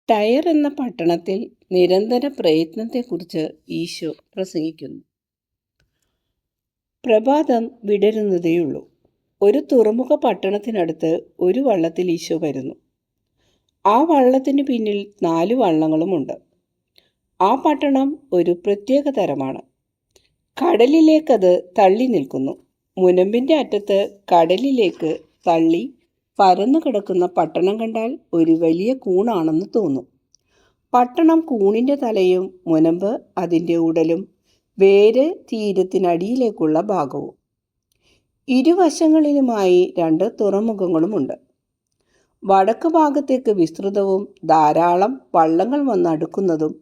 Tyre എന്ന പട്ടണത്തിൽ നിരന്തര പ്രയത്നത്തെക്കുറിച്ച് ഈശോ പ്രസംഗിക്കുന്നു. പ്രഭാതം വിടരുന്നതേയുള്ളൂ. ഒരു തുറമുഖ പട്ടണത്തിനടുത്ത് ഒരു വള്ളത്തിൽ ഈശോ വരുന്നു. ആ വള്ളത്തിന് പിന്നിൽ 4 വള്ളങ്ങളുമുണ്ട്. ആ പട്ടണം ഒരു പ്രത്യേക തരമാണ്. കടലിലേക്കത് തള്ളി നിൽക്കുന്നു. മുനമ്പിൻ്റെ അറ്റത്ത് കടലിലേക്ക് തള്ളി പരന്നു കിടക്കുന്ന പട്ടണം കണ്ടാൽ ഒരു വലിയ കൂണാണെന്ന് തോന്നും. പട്ടണം കൂണിൻ്റെ തലയും മുനമ്പ് അതിൻ്റെ ഉടലും വേര് തീരത്തിനടിയിലേക്കുള്ള ഭാഗവും. ഇരുവശങ്ങളിലുമായി 2 തുറമുഖങ്ങളുമുണ്ട്. വടക്ക് ഭാഗത്തേക്ക് വിസ്തൃതവും ധാരാളം വള്ളങ്ങൾ വന്നടുക്കുന്നതും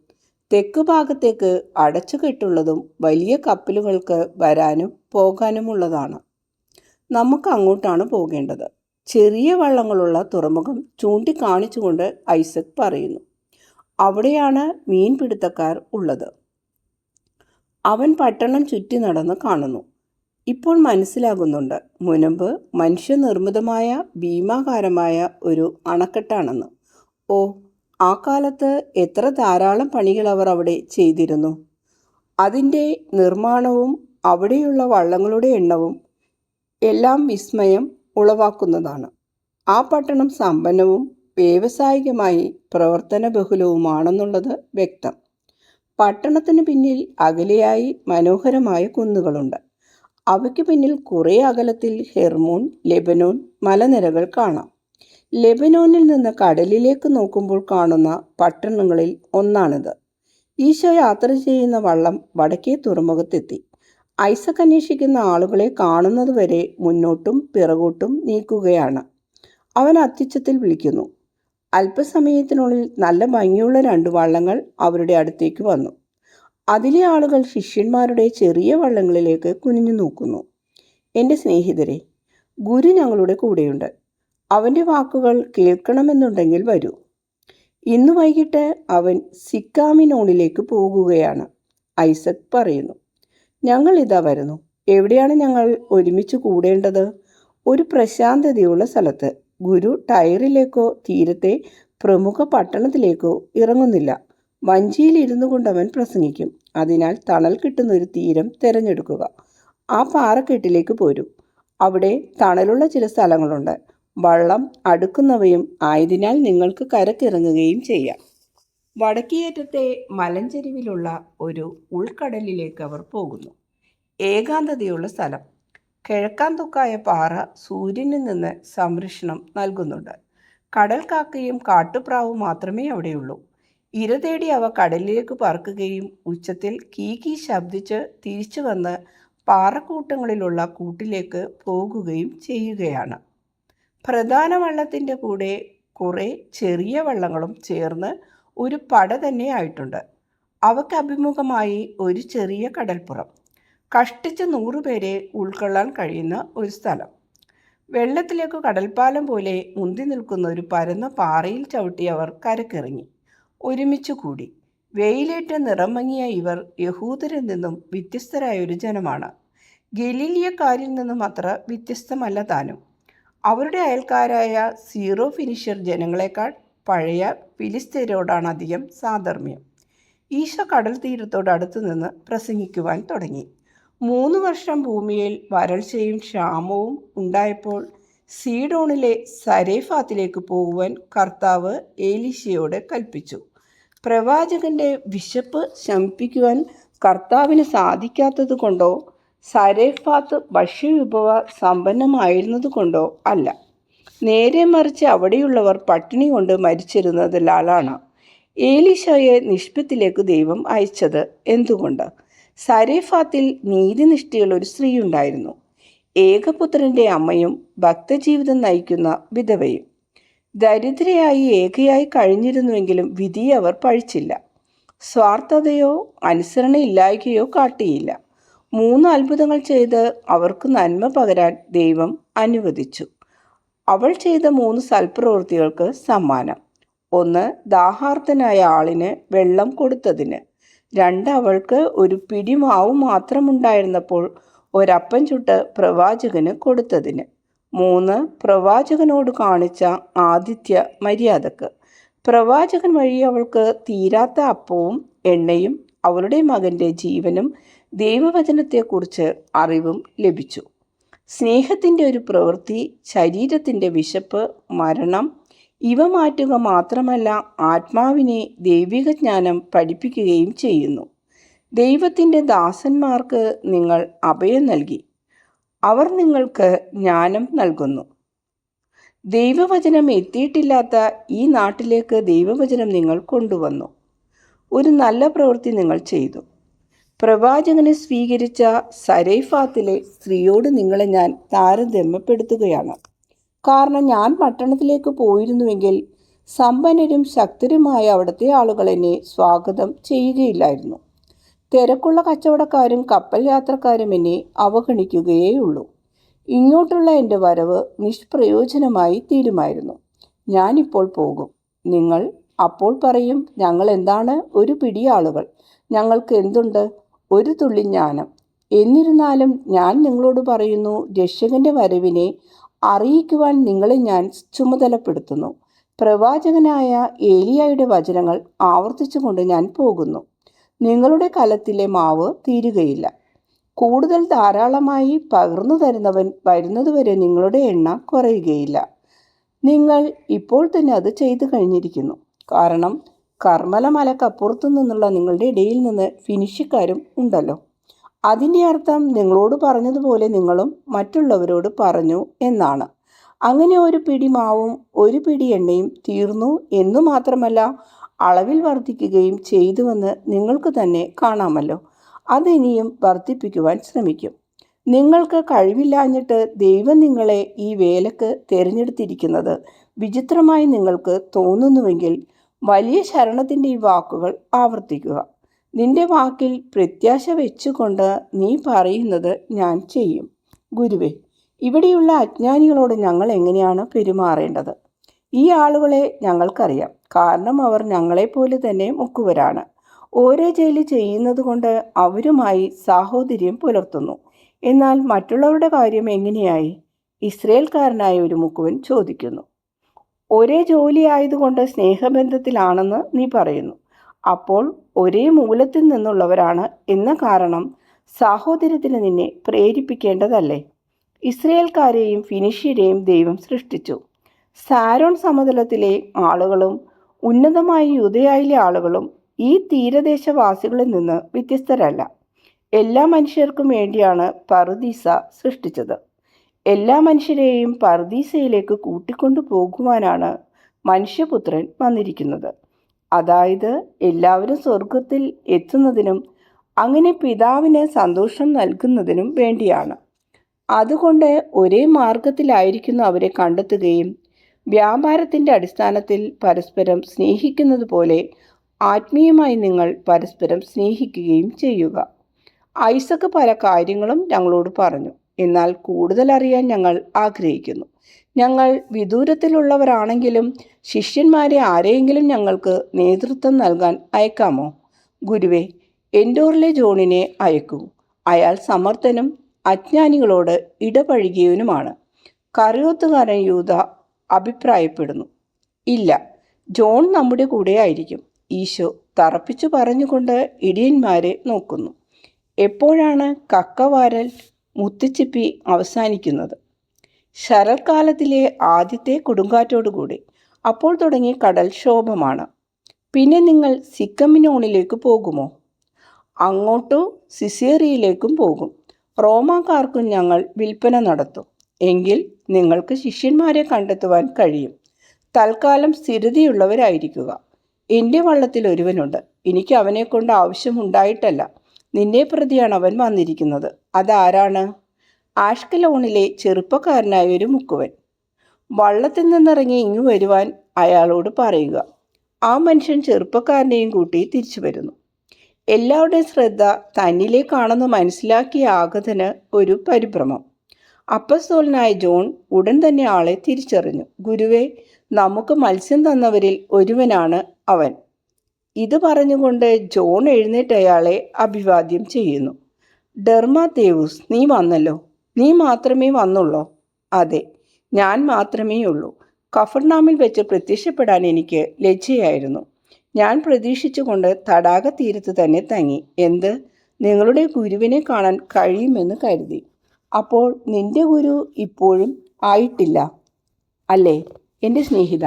തെക്ക് ഭാഗത്തേക്ക് അടച്ചുകെട്ടുള്ളതും വലിയ കപ്പലുകൾക്ക് വരാനും പോകാനുമുള്ളതാണ്. നമുക്ക് അങ്ങോട്ടാണ് പോകേണ്ടത്. ചെറിയ വള്ളങ്ങളുള്ള തുറമുഖം ചൂണ്ടിക്കാണിച്ചുകൊണ്ട് ഐസക് പറയുന്നു. അവിടെയാണ് മീൻപിടുത്തക്കാർ ഉള്ളത്. അവൻ പട്ടണം ചുറ്റി നടന്ന് കാണുന്നു. ഇപ്പോൾ മനസ്സിലാകുന്നുണ്ട്, മുനമ്പ് മനുഷ്യനിർമ്മിതമായ ഭീമാകാരമായ ഒരു അണക്കെട്ടാണെന്ന്. ഓ, ആ കാലത്ത് എത്ര ധാരാളം പണികൾ അവർ അവിടെ ചെയ്തിരുന്നു! അതിൻ്റെ നിർമ്മാണവും അവിടെയുള്ള വള്ളങ്ങളുടെ എണ്ണവും എല്ലാം വിസ്മയം ഉളവാക്കുന്നതാണ്. ആ പട്ടണം സമ്പന്നവും വ്യാവസായികമായി പ്രവർത്തനബഹുലവുമാണെന്നുള്ളത് വ്യക്തം. പട്ടണത്തിന് പിന്നിൽ അകലെയായി മനോഹരമായ കുന്നുകളുണ്ട്. അവയ്ക്ക് പിന്നിൽ കുറേ അകലത്തിൽ ഹെർമോൻ, ലെബനോൻ മലനിരകൾ കാണാം. ലെബനോനിൽ നിന്ന് കടലിലേക്ക് നോക്കുമ്പോൾ കാണുന്ന പട്ടണങ്ങളിൽ ഒന്നാണിത്. ഈശോ യാത്ര ചെയ്യുന്ന വള്ളം വടക്കേ തുറമുഖത്തെത്തി. ഐസക് അന്വേഷിക്കുന്ന ആളുകളെ കാണുന്നതുവരെ മുന്നോട്ടും പിറകോട്ടും നീക്കുകയാണ്. അവൻ അത്യുച്ചത്തിൽ വിളിക്കുന്നു. അല്പസമയത്തിനുള്ളിൽ നല്ല ഭംഗിയുള്ള 2 വള്ളങ്ങൾ അവരുടെ അടുത്തേക്ക് വന്നു. അതിലെ ആളുകൾ ശിഷ്യന്മാരുടെ ചെറിയ വള്ളങ്ങളിലേക്ക് കുനിഞ്ഞു നോക്കുന്നു. എൻ്റെ സ്നേഹിതരെ, ഗുരു ഞങ്ങളുടെ കൂടെയുണ്ട്. അവൻ്റെ വാക്കുകൾ കേൾക്കണമെന്നുണ്ടെങ്കിൽ വരൂ. ഇന്ന് വൈകിട്ട് അവൻ സിക്കാമിനോണിലേക്ക് പോകുകയാണ്. ഐസക് പറയുന്നു. ഞങ്ങൾ ഇതാ വരുന്നു. എവിടെയാണ് ഞങ്ങൾ ഒരുമിച്ച് കൂടേണ്ടത്? ഒരു പ്രശാന്തതയുള്ള സ്ഥലത്ത്. ഗുരു ടയറിലേക്കോ തീരത്തെ പ്രമുഖ പട്ടണത്തിലേക്കോ ഇറങ്ങുന്നില്ല. വഞ്ചിയിൽ ഇരുന്നു കൊണ്ടവൻ പ്രസംഗിക്കും. അതിനാൽ തണൽ കിട്ടുന്ന ഒരു തീരം തിരഞ്ഞെടുക്കുക. ആ പാറക്കെട്ടിലേക്ക് പോരൂ. അവിടെ തണലുള്ള ചില സ്ഥലങ്ങളുണ്ട്. വള്ളം അടുക്കുന്നവയും ആയതിനാൽ നിങ്ങൾക്ക് കരക്കിറങ്ങുകയും ചെയ്യാം. വടക്കേയറ്റത്തെ മലഞ്ചെരിവിലുള്ള ഒരു ഉൾക്കടലിലേക്ക് അവർ പോകുന്നു. ഏകാന്തതയുള്ള സ്ഥലം. കിഴക്കാൻ തൊക്കായ പാറ സൂര്യനിൽ നിന്ന് സംരക്ഷണം നൽകുന്നുണ്ട്. കടൽ കാക്കയും കാട്ടുപ്രാവും മാത്രമേ അവിടെയുള്ളൂ. ഇര തേടി അവ കടലിലേക്ക് പറക്കുകയും ഉച്ചത്തിൽ കീ ശബ്ദിച്ച് തിരിച്ചു വന്ന് പാറക്കൂട്ടങ്ങളിലുള്ള കൂട്ടിലേക്ക് പോകുകയും ചെയ്യുകയാണ്. പ്രധാന വള്ളത്തിൻ്റെ കൂടെ കുറേ ചെറിയ വള്ളങ്ങളും ചേർന്ന് ഒരു പട തന്നെ ആയിട്ടുണ്ട്. അവയ്ക്ക് അഭിമുഖമായി ഒരു ചെറിയ കടൽപ്പുറം. കഷ്ടിച്ച് 100 പേരെ ഉൾക്കൊള്ളാൻ കഴിയുന്ന ഒരു സ്ഥലം. വെള്ളത്തിലേക്ക് കടൽപ്പാലം പോലെ മുന്തി നിൽക്കുന്ന ഒരു പരന്ന പാറയിൽ ചവിട്ടി അവർ കരക്കിറങ്ങി ഒരുമിച്ചു കൂടി. വെയിലേറ്റ് നിറം മങ്ങിയ ഇവർ യഹൂദരിൽ നിന്നും വ്യത്യസ്തരായൊരു ജനമാണ്. ഗലീലിയക്കാരിൽ നിന്നും അത്ര വ്യത്യസ്തമല്ല താനും. അവരുടെ അയൽക്കാരായ സീറോ ഫിനിഷ്യർ ജനങ്ങളെക്കാൾ പഴയ ഫിലിസ്തീനരോടാണ് അധികം സാധർമ്മ്യം. ഈശോ കടൽ തീരത്തോട് അടുത്തു നിന്ന് പ്രസംഗിക്കുവാൻ തുടങ്ങി. 3 വർഷം ഭൂമിയിൽ വരൾച്ചയും ക്ഷാമവും ഉണ്ടായപ്പോൾ സീഡോണിലെ സരേഫാത്തിലേക്ക് പോകുവാൻ കർത്താവ് ഏലീശയോട് കൽപ്പിച്ചു. പ്രവാചകന്റെ വിശപ്പ് ശമിപ്പിക്കുവാൻ കർത്താവിന് സാധിക്കാത്തത് കൊണ്ടോ സരേഫാത്ത് ഭക്ഷ്യവിഭവ സമ്പന്നമായിരുന്നത് കൊണ്ടോ അല്ല. നേരെ മറിച്ച് അവിടെയുള്ളവർ പട്ടിണി കൊണ്ട് മരിച്ചിരുന്നതിനാലാണ് ഏലീശയെ നിഷ്പത്തിലേക്ക് ദൈവം അയച്ചത്. എന്തുകൊണ്ട്? സരേഫാത്തിൽ നീതിനിഷ്ഠയുള്ള ഒരു സ്ത്രീ ഉണ്ടായിരുന്നു. ഏകപുത്രൻ്റെ അമ്മയും ഭക്തജീവിതം നയിക്കുന്ന വിധവയും. ദരിദ്രയായി ഏകയായി കഴിഞ്ഞിരുന്നുവെങ്കിലും വിധിയെ അവർ പഴിച്ചില്ല. സ്വാർത്ഥതയോ അനുസരണയില്ലായ്കയോ കാട്ടിയില്ല. 3 അത്ഭുതങ്ങൾ ചെയ്ത് അവർക്ക് നന്മ പകരാൻ ദൈവം അനുവദിച്ചു. അവൾ ചെയ്ത 3 സൽപ്രവൃത്തികൾക്ക് സമ്മാനം. 1, ദാഹാർത്തനായ ആളിന് വെള്ളം കൊടുത്തതിന്. 2, അവൾക്ക് ഒരു പിടി മാവ് മാത്രമുണ്ടായിരുന്നപ്പോൾ ഒരപ്പം ചുട്ട് പ്രവാചകന് കൊടുത്തതിന്. 3, പ്രവാചകനോട് കാണിച്ച ആതിഥ്യ മര്യാദക്ക്. പ്രവാചകൻ വഴി അവൾക്ക് തീരാത്ത അപ്പവും എണ്ണയും അവളുടെ മകൻ്റെ ജീവനും ദൈവവചനത്തെക്കുറിച്ച് അറിവും ലഭിച്ചു. സ്നേഹത്തിൻ്റെ ഒരു പ്രവൃത്തി ശരീരത്തിൻ്റെ വിശപ്പ്, മരണം ഇവ മാറ്റുക മാത്രമല്ല, ആത്മാവിനെ ദൈവിക ജ്ഞാനം പഠിപ്പിക്കുകയും ചെയ്യുന്നു. ദൈവത്തിൻ്റെ ദാസന്മാർക്ക് നിങ്ങൾ അഭയം നൽകി. അവർ നിങ്ങൾക്ക് ജ്ഞാനം നൽകുന്നു. ദൈവവചനം എത്തിയിട്ടില്ലാത്ത ഈ നാട്ടിലേക്ക് ദൈവവചനം നിങ്ങൾ കൊണ്ടുവന്നു. ഒരു നല്ല പ്രവൃത്തി നിങ്ങൾ ചെയ്തു. പ്രവാചകനെ സ്വീകരിച്ച സരൈഫാത്തിലെ സ്ത്രീയോട് നിങ്ങളെ ഞാൻ താരതമ്യപ്പെടുത്തുകയാണ്. കാരണം ഞാൻ പട്ടണത്തിലേക്ക് പോയിരുന്നുവെങ്കിൽ സമ്പന്നരും ശക്തരുമായ അവിടുത്തെ ആളുകൾ എന്നെ സ്വാഗതം ചെയ്യുകയില്ലായിരുന്നു. തിരക്കുള്ള കച്ചവടക്കാരും കപ്പൽ യാത്രക്കാരും എന്നെ അവഗണിക്കുകയേയുള്ളൂ. ഇങ്ങോട്ടുള്ള എൻ്റെ വരവ് നിഷ്പ്രയോജനമായി തീരുമായിരുന്നു. ഞാനിപ്പോൾ പോകും. നിങ്ങൾ അപ്പോൾ പറയും, ഞങ്ങൾ എന്താണ് ഒരു പിടി ആളുകൾ, ഞങ്ങൾക്ക് എന്തുണ്ട്, ഒരു തുള്ളി ജ്ഞാനം. എന്നിരുന്നാലും ഞാൻ നിങ്ങളോട് പറയുന്നു, രക്ഷകന്റെ വരവിനെ അറിയിക്കുവാൻ നിങ്ങളെ ഞാൻ ചുമതലപ്പെടുത്തുന്നു. പ്രവാചകനായ ഏലിയായുടെ വചനങ്ങൾ ആവർത്തിച്ചുകൊണ്ട് ഞാൻ പോകുന്നു. നിങ്ങളുടെ കലത്തിലെ മാവ് തീരുകയില്ല. കൂടുതൽ ധാരാളമായി പകർന്നു തരുന്നവൻ വരുന്നതുവരെ നിങ്ങളുടെ എണ്ണ കുറയുകയില്ല. നിങ്ങൾ ഇപ്പോൾ തന്നെ അത് ചെയ്തു കഴിഞ്ഞിരിക്കുന്നു. കാരണം കർമ്മല മലക്കപ്പുറത്തു നിന്നുള്ള നിങ്ങളുടെ ഇടയിൽ നിന്ന് ഫിനിഷിക്കാരും ഉണ്ടല്ലോ. അതിൻ്റെ അർത്ഥം നിങ്ങളോട് പറഞ്ഞതുപോലെ നിങ്ങളും മറ്റുള്ളവരോട് പറഞ്ഞു എന്നാണ്. അങ്ങനെ ഒരു പിടി മാവും ഒരു പിടി എണ്ണയും തീർന്നു എന്നു മാത്രമല്ല, അളവിൽ വർദ്ധിക്കുകയും ചെയ്തുവെന്ന് നിങ്ങൾക്ക് തന്നെ കാണാമല്ലോ. അതിനിയും വർദ്ധിപ്പിക്കുവാൻ ശ്രമിക്കും. നിങ്ങൾക്ക് കഴിവില്ലാഞ്ഞിട്ട് ദൈവം നിങ്ങളെ ഈ വേലക്ക് തിരഞ്ഞെടുത്തിരിക്കുന്നത് വിചിത്രമായി നിങ്ങൾക്ക് തോന്നുന്നുവെങ്കിൽ വലിയ ശരണത്തിൻ്റെ ഈ വാക്കുകൾ ആവർത്തിക്കുക. നിന്റെ വാക്കിൽ പ്രത്യാശ വെച്ചുകൊണ്ട് നീ പറയുന്നത് ഞാൻ ചെയ്യും. ഗുരുവേ, ഇവിടെയുള്ള അജ്ഞാനികളോട് ഞങ്ങൾ എങ്ങനെയാണ് പെരുമാറേണ്ടത്? ഈ ആളുകളെ ഞങ്ങൾക്കറിയാം, കാരണം അവർ ഞങ്ങളെപ്പോലെ തന്നെ മുക്കുവരാണ്. ഓരോ ജോലി ചെയ്യുന്നത് കൊണ്ട് അവരുമായി സാഹോദര്യം പുലർത്തുന്നു. എന്നാൽ മറ്റുള്ളവരുടെ കാര്യം എങ്ങനെയായി? ഇസ്രയേൽക്കാരനായ ഒരു മുക്കുവൻ ചോദിക്കുന്നു. ഒരേ ജോലി ആയതുകൊണ്ട് സ്നേഹബന്ധത്തിലാണെന്ന് നീ പറയുന്നു. അപ്പോൾ ഒരേ മൂലത്തിൽ നിന്നുള്ളവരാണ് എന്ന കാരണം സാഹോദര്യത്തിന് നിന്നെ പ്രേരിപ്പിക്കേണ്ടതല്ലേ? ഇസ്രയേൽക്കാരെയും ഫിനിഷ്യരെയും ദൈവം സൃഷ്ടിച്ചു. സാരോൺ സമതലത്തിലെ ആളുകളും ഉന്നതമായ യൂദയായിലെ ആളുകളും ഈ തീരദേശവാസികളിൽ നിന്ന് വ്യത്യസ്തരല്ല. എല്ലാ മനുഷ്യർക്കും വേണ്ടിയാണ് പറുദീസ സൃഷ്ടിച്ചത്. എല്ലാ മനുഷ്യരെയും പറുദീസയിലേക്ക് കൂട്ടിക്കൊണ്ടു പോകുവാനാണ് മനുഷ്യപുത്രൻ വന്നിരിക്കുന്നത്. അതായത് എല്ലാവരും സ്വർഗത്തിൽ എത്തുന്നതിനും അങ്ങനെ പിതാവിന് സന്തോഷം നൽകുന്നതിനും വേണ്ടിയാണ്. അതുകൊണ്ട് ഒരേ മാർഗത്തിലായിരിക്കുന്ന അവരെ കണ്ടെത്തുകയും വ്യാപാരത്തിൻ്റെ അടിസ്ഥാനത്തിൽ പരസ്പരം സ്നേഹിക്കുന്നത് പോലെ ആത്മീയമായി നിങ്ങൾ പരസ്പരം സ്നേഹിക്കുകയും ചെയ്യുക. ഐസക്ക് പല കാര്യങ്ങളും ഞങ്ങളോട് പറഞ്ഞു, എന്നാൽ കൂടുതൽ അറിയാൻ ഞങ്ങൾ ആഗ്രഹിക്കുന്നു. ഞങ്ങൾ വിദൂരത്തിലുള്ളവരാണെങ്കിലും ശിഷ്യന്മാരെ ആരെയെങ്കിലും ഞങ്ങൾക്ക് നേതൃത്വം നൽകാൻ അയക്കാമോ? ഗുരുവേ, എൻഡോറിലെ ജോണിനെ അയക്കൂ. അയാൾ സമർത്ഥനും അജ്ഞാനികളോട് ഇടപഴകിയവനുമാണ്. കറിയോത്തുകാരൻ യൂദ അഭിപ്രായപ്പെടുന്നു. ഇല്ല, ജോൺ നമ്മുടെ കൂടെ ആയിരിക്കും. ഈശോ തറപ്പിച്ചു പറഞ്ഞുകൊണ്ട് ഇടിയന്മാരെ നോക്കുന്നു. എപ്പോഴാണ് കക്കവാരൽ മുത്തുച്ചിപ്പി അവസാനിക്കുന്നത്? ശരൽക്കാലത്തിലെ ആദ്യത്തെ കൊടുങ്കാറ്റോടുകൂടി. അപ്പോൾ തുടങ്ങി കടൽക്ഷോഭമാണ്. പിന്നെ നിങ്ങൾ സിക്കമിനോണിലേക്ക് പോകുമോ? അങ്ങോട്ടു സിസേറിയയിലേക്കും പോകും. റോമാക്കാർക്കും ഞങ്ങൾ വിൽപ്പന നടത്തും. എങ്കിൽ നിങ്ങൾക്ക് ശിഷ്യന്മാരെ കണ്ടെത്തുവാൻ കഴിയും. തൽക്കാലം സ്ഥിരതയുള്ളവരായിരിക്കുക. എൻ്റെ വള്ളത്തിൽ ഒരുവനുണ്ട്. എനിക്ക് അവനെക്കൊണ്ട് ആവശ്യമുണ്ടായിട്ടല്ല, നിന്നെ പ്രതിയാണ് അവൻ വന്നിരിക്കുന്നത്. അതാരാണ്? ആഷ്കലോണിലെ ചെറുപ്പക്കാരനായ ഒരു മുക്കുവൻ. വള്ളത്തിൽ നിന്നിറങ്ങി ഇങ്ങു വരുവാൻ അയാളോട് പറയുക. ആ മനുഷ്യൻ ചെറുപ്പക്കാരനെയും കൂട്ടി തിരിച്ചു വരുന്നു. എല്ലാവരുടെയും ശ്രദ്ധ തന്നിലേക്കാണെന്ന് മനസ്സിലാക്കിയ ആഗതന് ഒരു പരിഭ്രമം. അപ്പസ്തോലനായ ജോൺ ഉടൻ തന്നെ ആളെ തിരിച്ചറിഞ്ഞു. ഗുരുവേ, നമുക്ക് മത്സ്യം തന്നവരിൽ ഒരുവനാണ് അവൻ. ഇത് പറഞ്ഞുകൊണ്ട് ജോൺ എഴുന്നേറ്റ് അയാളെ അഭിവാദ്യം ചെയ്യുന്നു. ഡെർമാത്തേവൂസ്, നീ വന്നല്ലോ. നീ മാത്രമേ വന്നുള്ളോ? അതെ, ഞാൻ മാത്രമേ ഉള്ളൂ. കഫർനാമിൽ വെച്ച് പ്രത്യക്ഷപ്പെടാൻ എനിക്ക് ലജ്ജയായിരുന്നു. ഞാൻ പ്രതീക്ഷിച്ചുകൊണ്ട് തടാക തീരത്ത് തന്നെ തങ്ങി. എന്ത്, നിങ്ങളുടെ ഗുരുവിനെ കാണാൻ കഴിയുമെന്ന് കരുതി. അപ്പോൾ നിന്റെ ഗുരു ഇപ്പോഴും ആയിട്ടില്ല അല്ലേ? എൻ്റെ സ്നേഹിത,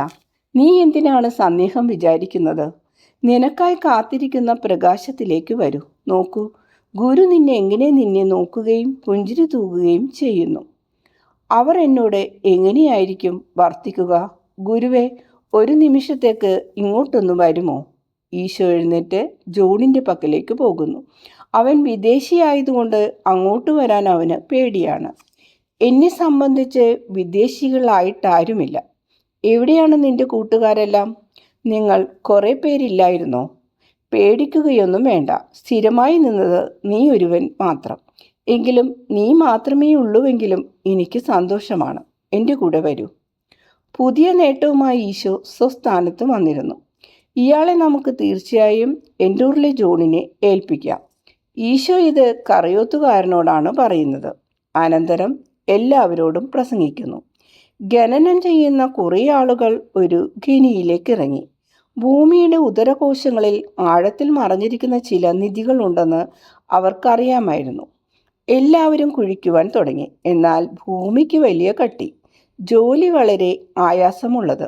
നീ എന്തിനാണ് സന്ദേഹം വിചാരിക്കുന്നത്? നിനക്കായി കാത്തിരിക്കുന്ന പ്രകാശത്തിലേക്ക് വരൂ. നോക്കൂ, ഗുരു നിന്നെ നോക്കുകയും പുഞ്ചിരി തൂകുകയും ചെയ്യുന്നു. അവർ എന്നോട് എങ്ങനെയായിരിക്കും വർത്തിക്കുക? ഗുരുവേ, ഒരു നിമിഷത്തേക്ക് ഇങ്ങോട്ടൊന്ന് വരുമോ? ഈശോ എഴുന്നേറ്റ് ജോണിൻ്റെ പക്കലേക്ക് പോകുന്നു. അവൻ വിദേശിയായതുകൊണ്ട് അങ്ങോട്ട് വരാൻ അവന് പേടിയാണ്. എന്നെ സംബന്ധിച്ച് വിദേശികളായിട്ടാരുമില്ല. എവിടെയാണ് നിന്റെ കൂട്ടുകാരെല്ലാം? നിങ്ങൾ കുറേ പേരില്ലായിരുന്നോ? പേടിക്കുകയൊന്നും വേണ്ട. സ്ഥിരമായി നിന്നത് നീ ഒരുവൻ മാത്രം. എങ്കിലും നീ മാത്രമേ ഉള്ളൂവെങ്കിലും എനിക്ക് സന്തോഷമാണ്. എൻ്റെ കൂടെ വരൂ. പുതിയ നേട്ടവുമായി ഈശോ സ്വസ്ഥാനത്ത് വന്നിരുന്നു. ഇയാളെ നമുക്ക് തീർച്ചയായും എൻഡൂറിലെ ജോണിനെ ഏൽപ്പിക്കാം. ഈശോ ഇത് കറയോത്തുകാരനോടാണ് പറയുന്നത്. അനന്തരം എല്ലാവരോടും പ്രസംഗിക്കുന്നു. ഖനനം ചെയ്യുന്ന കുറേ ആളുകൾ ഒരു ഖനിയിലേക്ക് ഇറങ്ങി. ഭൂമിയുടെ ഉദരകോശങ്ങളിൽ ആഴത്തിൽ മറഞ്ഞിരിക്കുന്ന ചില നിധികളുണ്ടെന്ന് അവർക്കറിയാമായിരുന്നു. എല്ലാവരും കുഴിക്കുവാൻ തുടങ്ങി. എന്നാൽ ഭൂമിക്ക് വലിയ കട്ടി, ജോലി വളരെ ആയാസമുള്ളത്.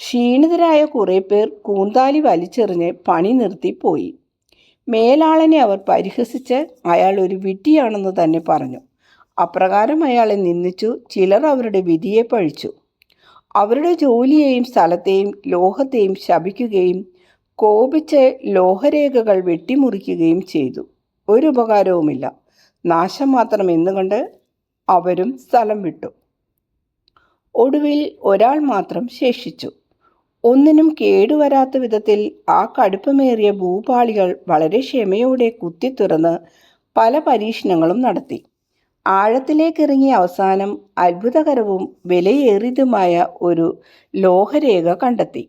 ക്ഷീണിതരായ കുറേ പേർ കൂന്താലി വലിച്ചെറിഞ്ഞ് പണി നിർത്തിപ്പോയി. മേലാളനെ അവർ പരിഹസിച്ച് അയാൾ ഒരു വിഡ്ഢിയാണെന്ന് തന്നെ പറഞ്ഞു. അപ്രകാരം അയാളെ നിന്ദിച്ചു. ചിലർ അവരുടെ വിധിയെ പഴിച്ചു. അവരുടെ ജോലിയെയും സ്ഥലത്തെയും ലോഹത്തെയും ശപിക്കുകയും കോപിച്ച് ലോഹരേഖകൾ വെട്ടിമുറിക്കുകയും ചെയ്തു. ഒരു ഉപകാരവുമില്ല, നാശം മാത്രം എന്നുകൊണ്ട് അവരും സ്ഥലം വിട്ടു. ഒടുവിൽ ഒരാൾ മാത്രം ശേഷിച്ചു. ഒന്നിനും കേടുവരാത്ത വിധത്തിൽ ആ കടുപ്പമേറിയ ഭൂപാളികൾ വളരെ ക്ഷമയോടെ കുത്തിത്തുറന്ന് പല പരീക്ഷണങ്ങളും നടത്തി. ആഴത്തിലേക്കിറങ്ങിയ അവസാനം അത്ഭുതകരവും വിലയേറിയതുമായ ഒരു ലോഹരേഖ കണ്ടെത്തി.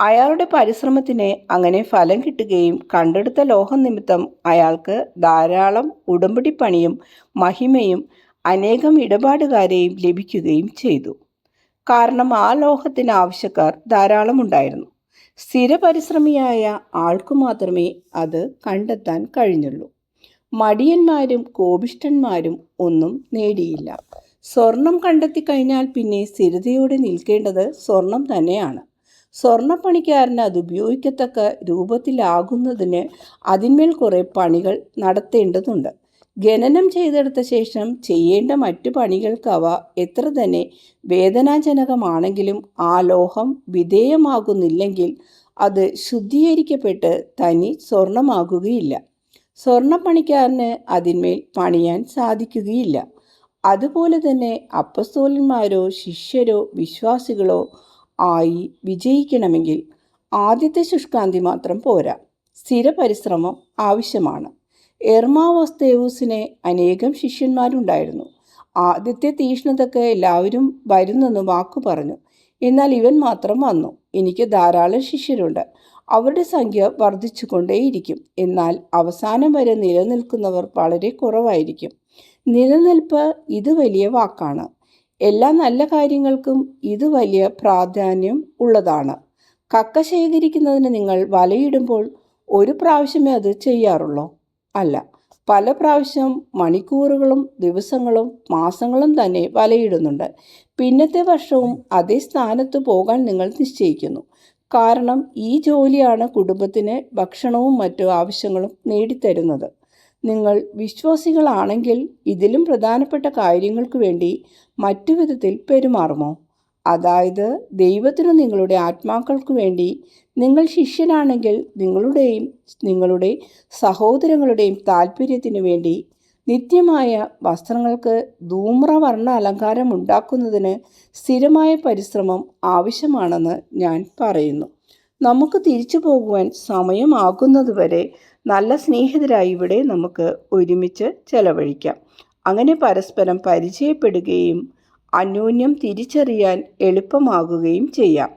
അയാളുടെ പരിശ്രമത്തിന് അങ്ങനെ ഫലം കിട്ടുകയും കണ്ടെടുത്ത ലോഹം നിമിത്തം അയാൾക്ക് ധാരാളം ഉടമ്പടിപ്പണിയും മഹിമയും അനേകം ഇടപാടുകാരെയും ലഭിക്കുകയും ചെയ്തു. കാരണം ആ ലോഹത്തിന് ആവശ്യക്കാർ ധാരാളമുണ്ടായിരുന്നു. സ്ഥിരപരിശ്രമിയായ ആൾക്കു മാത്രമേ അത് കണ്ടെത്താൻ കഴിഞ്ഞുള്ളൂ. മടിയന്മാരും കോപിഷ്ഠന്മാരും ഒന്നും നേടിയില്ല. സ്വർണം കണ്ടെത്തി കഴിഞ്ഞാൽ പിന്നെ സ്ഥിരതയോടെ നിൽക്കേണ്ടത് സ്വർണം തന്നെയാണ്. സ്വർണ്ണപ്പണിക്കാരന് അത് ഉപയോഗിക്കത്തക്ക രൂപത്തിലാകുന്നതിന് അതിന്മേൽ കുറേ പണികൾ നടത്തേണ്ടതുണ്ട്. ഖനനം ചെയ്തെടുത്ത ശേഷം ചെയ്യേണ്ട മറ്റു പണികൾക്കവ എത്ര തന്നെ വേദനാജനകമാണെങ്കിലും ആ ലോഹം വിധേയമാകുന്നില്ലെങ്കിൽ അത് ശുദ്ധീകരിക്കപ്പെട്ട് തനി സ്വർണമാകുകയില്ല. സ്വർണ്ണപ്പണിക്കാരന് അതിന്മേൽ പണിയാൻ സാധിക്കുകയില്ല. അതുപോലെ തന്നെ അപ്പസ്തോലന്മാരോ ശിഷ്യരോ വിശ്വാസികളോ ആയി വിജയിക്കണമെങ്കിൽ ആദ്യത്തെ ശുഷ്കാന്തി മാത്രം പോരാ, സ്ഥിരപരിശ്രമം ആവശ്യമാണ്. എർമാവോസ്തേവൂസിന് അനേകം ശിഷ്യന്മാരുണ്ടായിരുന്നു. ആദ്യത്തെ തീഷ്ണതയ്ക്ക് എല്ലാവരും വരുന്നെന്ന് വാക്കു പറഞ്ഞു. എന്നാൽ ഇവൻ മാത്രം വന്നു. എനിക്ക് ധാരാളം ശിഷ്യരുണ്ട്, അവരുടെ സംഖ്യ വർദ്ധിച്ചുകൊണ്ടേയിരിക്കും. എന്നാൽ അവസാനം വരെ നിലനിൽക്കുന്നവർ വളരെ കുറവായിരിക്കും. നിലനിൽപ്പ് ഇത് വലിയ വാക്കാണ്. എല്ലാ നല്ല കാര്യങ്ങൾക്കും ഇത് വലിയ പ്രാധാന്യം ഉള്ളതാണ്. കക്ക ശേഖരിക്കുന്നതിന് നിങ്ങൾ വലയിടുമ്പോൾ ഒരു പ്രാവശ്യമേ അത് ചെയ്യാറുള്ളൂ? അല്ല, പല പ്രാവശ്യം മണിക്കൂറുകളും ദിവസങ്ങളും മാസങ്ങളും തന്നെ വലയിടുന്നുണ്ട്. പിന്നത്തെ വർഷവും അതേ സ്ഥാനത്ത് പോകാൻ നിങ്ങൾ നിശ്ചയിക്കുന്നു. കാരണം ഈ ജോലിയാണ് കുടുംബത്തിന് ഭക്ഷണവും മറ്റു ആവശ്യങ്ങളും നേടിത്തരുന്നത്. നിങ്ങൾ വിശ്വാസികളാണെങ്കിൽ ഇതിലും പ്രധാനപ്പെട്ട കാര്യങ്ങൾക്ക് വേണ്ടി മറ്റു വിധത്തിൽ പെരുമാറുമോ? അതായത് ദൈവത്തിനു നിങ്ങളുടെ ആത്മാക്കൾക്കു വേണ്ടി. നിങ്ങൾ ശിഷ്യനാണെങ്കിൽ നിങ്ങളുടെയും നിങ്ങളുടെ സഹോദരങ്ങളുടെയും താല്പര്യത്തിനു വേണ്ടി. നിത്യമായ വസ്ത്രങ്ങൾക്ക് ധൂമ്രവർണ്ണ അലങ്കാരം ഉണ്ടാക്കുന്നതിന് സ്ഥിരമായ പരിശ്രമം ആവശ്യമാണെന്ന് ഞാൻ പറയുന്നു. നമുക്ക് തിരിച്ചു പോകുവാൻ സമയമാകുന്നതുവരെ നല്ല സ്നേഹിതരായി ഇവിടെ നമുക്ക് ഒരുമിച്ച് ചെലവഴിക്കാം. അങ്ങനെ പരസ്പരം പരിചയപ്പെടുകയും അന്യോന്യം തിരിച്ചറിയാൻ എളുപ്പമാകുകയും ചെയ്യാം.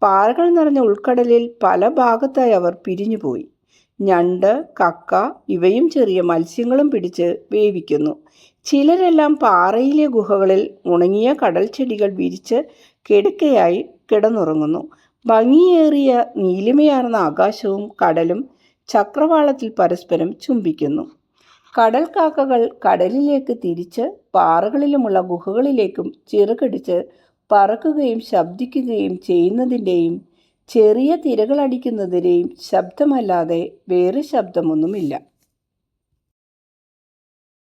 പാറകൾ നിറഞ്ഞ ഉൾക്കടലിൽ പല ഭാഗത്തായി അവർ പിരിഞ്ഞുപോയി. ഞണ്ട്, കക്ക ഇവയും ചെറിയ മത്സ്യങ്ങളും പിടിച്ച് വേവിക്കുന്നു. ചിലരെല്ലാം പാറയിലെ ഗുഹകളിൽ ഉണങ്ങിയ കടൽ ചെടികൾ വിരിച്ച് കിടക്കയായി കിടന്നുറങ്ങുന്നു. ഭംഗിയേറിയ നീലിമയാർന്ന ആകാശവും കടലും ചക്രവാളത്തിൽ പരസ്പരം ചുംബിക്കുന്നു. കടൽ കാക്കകൾ കടലിലേക്ക് തിരിച്ച് പാറകളിലുമുള്ള ഗുഹകളിലേക്കും ചിറകടിച്ച് പറക്കുകയും ശബ്ദിക്കുകയും ചെയ്യുന്നതിൻ്റെയും ചെറിയ തിരകളടിക്കുന്നതിൻ്റെയും ശബ്ദമല്ലാതെ വേറെ ശബ്ദമൊന്നുമില്ല.